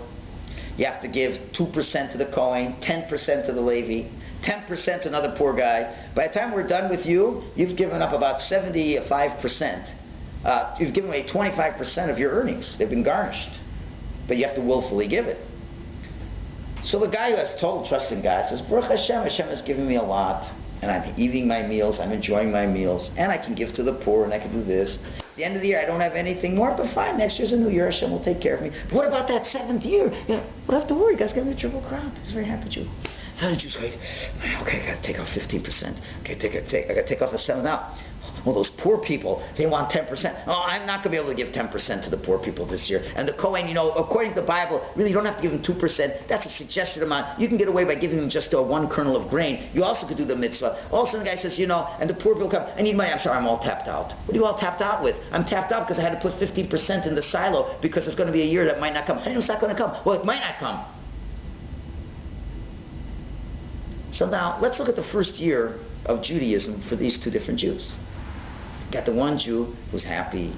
You have to give 2% to the Kohen, 10% to the Levi, 10% to another poor guy. By the time we're done with you, you've given up about 75%. You've given away 25% of your earnings. They've been garnished. But you have to willfully give it. So the guy who has total trust in God says, Baruch Hashem, Hashem has given me a lot, and I'm eating my meals, I'm enjoying my meals, and I can give to the poor, and I can do this. At the end of the year, I don't have anything more, but fine, next year's a new year, Hashem will take care of me. But what about that 7th year? You don't have to worry, God's getting the triple crown. He's a very happy Jew. The Jew's like, okay, I got to take off 15%. Okay, I got to take off the 7th out. Well, those poor people, they want 10%. Oh, I'm not going to be able to give 10% to the poor people this year. And the Kohen, according to the Bible, really you don't have to give him 2%. That's a suggested amount. You can get away by giving him just 1 kernel of grain. You also could do the mitzvah. All of a sudden the guy says, and the poor people come, I need money. I'm sorry, I'm all tapped out. What are you all tapped out with? I'm tapped out because I had to put 15% in the silo because it's going to be a year that might not come. I know it's not going to come. Well, it might not come. So now, let's look at the first year of Judaism for these two different Jews. Got the one Jew who's happy.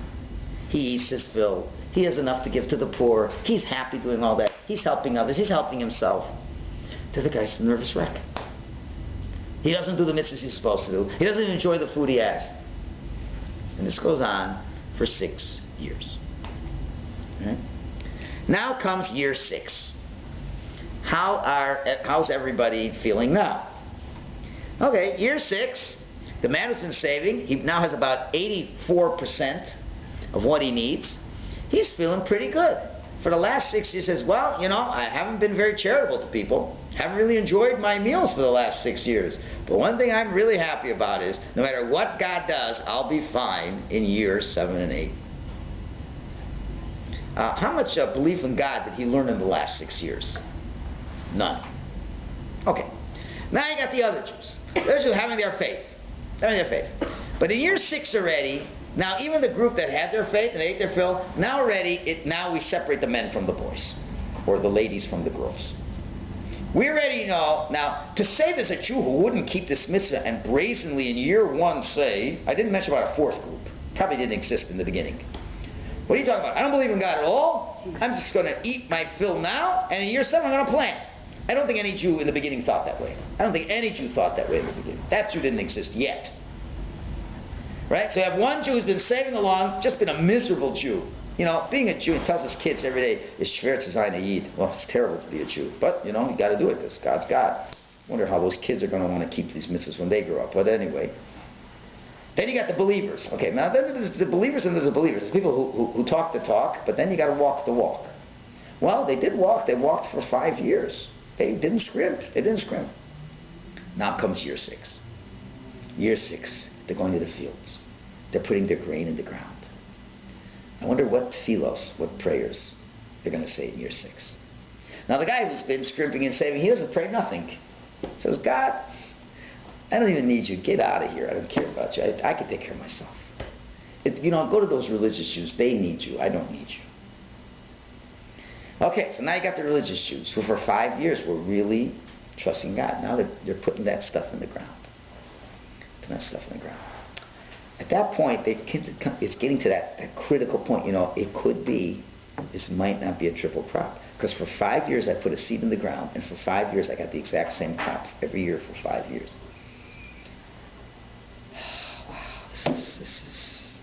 He eats his fill. He has enough to give to the poor. He's happy doing all that. He's helping others. He's helping himself. The other guy's a nervous wreck. He doesn't do the mitzvahs he's supposed to do. He doesn't even enjoy the food he has. And this goes on for 6 years. Right? Now comes year 6. How's everybody feeling now? Okay, year 6, the man who's been saving, he now has about 84% of what he needs. He's feeling pretty good. For the last 6 years, he says, well, I haven't been very charitable to people. Haven't really enjoyed my meals for the last 6 years. But one thing I'm really happy about is, no matter what God does, I'll be fine in years 7 and 8. How much belief in God did he learn in the last 6 years? None. Okay. Now you got the other Jews. Those who are having their faith. But in year 6 already, now even the group that had their faith and ate their fill, now we separate the men from the boys. Or the ladies from the girls. We already know, now, to say there's a Jew who wouldn't keep this mitzvah and brazenly in year 1 say, I didn't mention about a 4th group. Probably didn't exist in the beginning. What are you talking about? I don't believe in God at all. I'm just going to eat my fill now, and in year 7 I'm going to plant. I don't think any Jew in the beginning thought that way. I don't think any Jew thought that way in the beginning. That Jew didn't exist yet. Right? So you have one Jew who's been saving along, just been a miserable Jew. Being a Jew, he tells his kids every day, is schwer zu sein a Yid. Well, it's terrible to be a Jew. But, you got to do it because God's God. I wonder how those kids are going to want to keep these mitzvahs when they grow up. But anyway. Then you got the believers. Okay, now then there's the believers and there's the believers. There's people who talk the talk, but then you got to walk the walk. Well, they did walk. They walked for 5 years. They didn't scrimp. Now comes year 6. Year 6, they're going to the fields. They're putting their grain in the ground. I wonder what tefillos, what prayers they're going to say in year 6. Now the guy who's been scrimping and saving, he doesn't pray nothing. He says, God, I don't even need you. Get out of here. I don't care about you. I can take care of myself. Go to those religious Jews. They need you. I don't need you. Okay, so now you got the religious Jews who for 5 years were really trusting God. Now they're putting that stuff in the ground. At that point, it's getting to that critical point. It could be, this might not be a triple crop. Because for 5 years I put a seed in the ground, and for 5 years I got the exact same crop every year for 5 years. Wow, this is...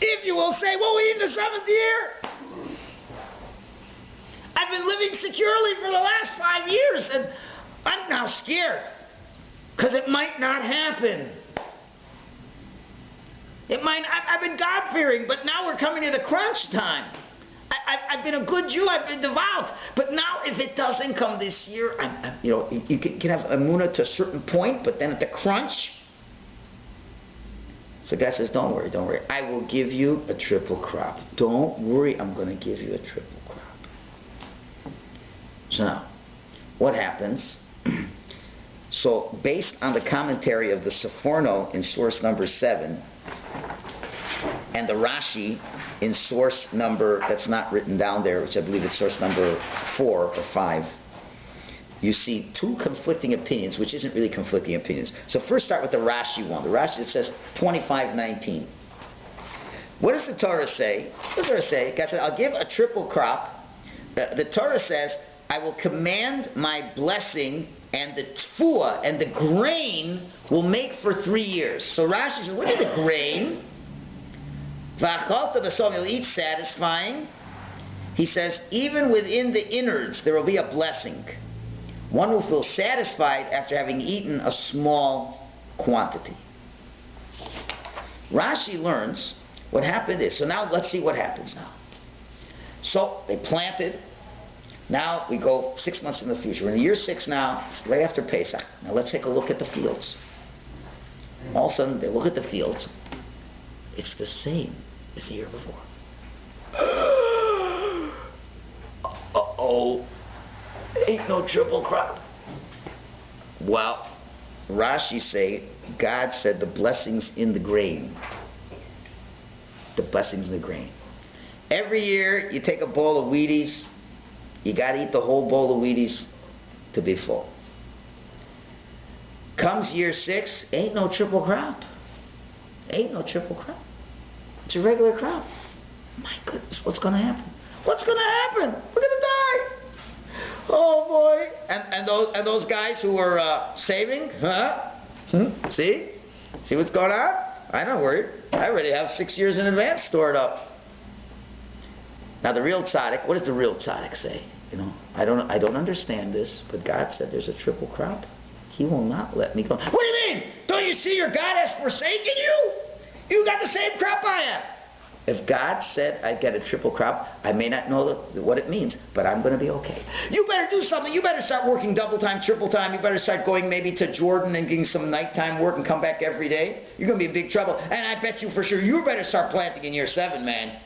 If you will say, well, we in the 7th year. I've been living securely for the last 5 years, and I'm now scared. Because it might not happen. I've been God-fearing, but now we're coming to the crunch time. I've been a good Jew, I've been devout, but now if it doesn't come this year, you can have emunah to a certain point, but then at the crunch, so God says, don't worry, I will give you a triple crop. Don't worry, I'm going to give you a triple crop. So now, what happens? So based on the commentary of the Seforno in source number 7, and the Rashi in source number that's not written down there, which I believe is source number 4 or 5, you see 2 conflicting opinions, which isn't really conflicting opinions. So first start with the Rashi one. The Rashi that says 25:19. What does the Torah say? What does the Torah say? God says, I'll give a triple crop. The Torah says, I will command my blessing, and the tfuah and the grain will make for 3 years. So Rashi says, what is the grain? V'achalta b'som, you'll eat satisfying. He says, even within the innards there will be a blessing. One will feel satisfied after having eaten a small quantity. Rashi learns what happened is, so now let's see what happens now. So they planted. Now we go 6 months in the future. We're in year 6 now. It's right after Pesach. Now let's take a look at the fields. All of a sudden they look at the fields. It's the same as the year before. Uh-oh. Ain't no triple crop. Well, Rashi say, God said the blessings in the grain. The blessings in the grain. Every year you take a bowl of Wheaties, you got to eat the whole bowl of Wheaties to be full. Comes year 6, ain't no triple crop. Ain't no triple crop. It's a regular crop. My goodness, what's going to happen? What's going to happen? We're going to die. Oh boy. And those guys who were saving, huh? See? See what's going on? I'm not worried. I already have 6 years in advance stored up. Now the real tzaddik, what does the real tzaddik say? You know, I don't understand this, but God said there's a triple crop. He will not let me go. What do you mean? Don't you see your God has forsaken you? You got the same crop I have. If God said I get a triple crop, I may not know what it means, but I'm going to be okay. You better do something. You better start working double time, triple time. You better start going maybe to Jordan and getting some nighttime work and come back every day. You're going to be in big trouble. And I bet you for sure you better start planting in year 7, man.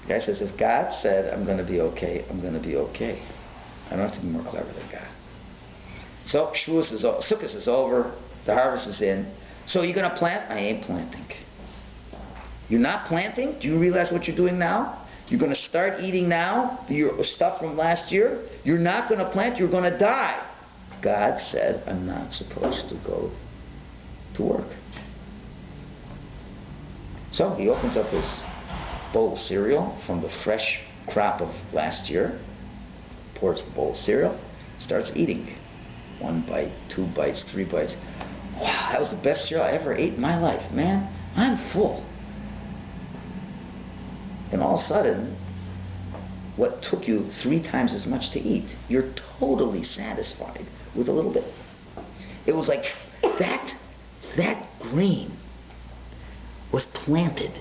The guy says, if God said I'm going to be okay, I'm going to be okay. I don't have to be more clever than God. So Sukkot is over. The harvest is in. So you're going to plant? I ain't planting. You're not planting? Do you realize what you're doing now? You're going to start eating now your stuff from last year. You're not going to plant. You're going to die. God said I'm not supposed to go to work. So he opens up his bowl of cereal from the fresh crop of last year, pours the bowl of cereal, starts eating. 1 bite, 2 bites, 3 bites. Wow, that was the best cereal I ever ate in my life. Man, I'm full. And all of a sudden, what took you 3 times as much to eat, you're totally satisfied with a little bit. It was like that grain was planted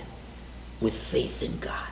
with faith in God.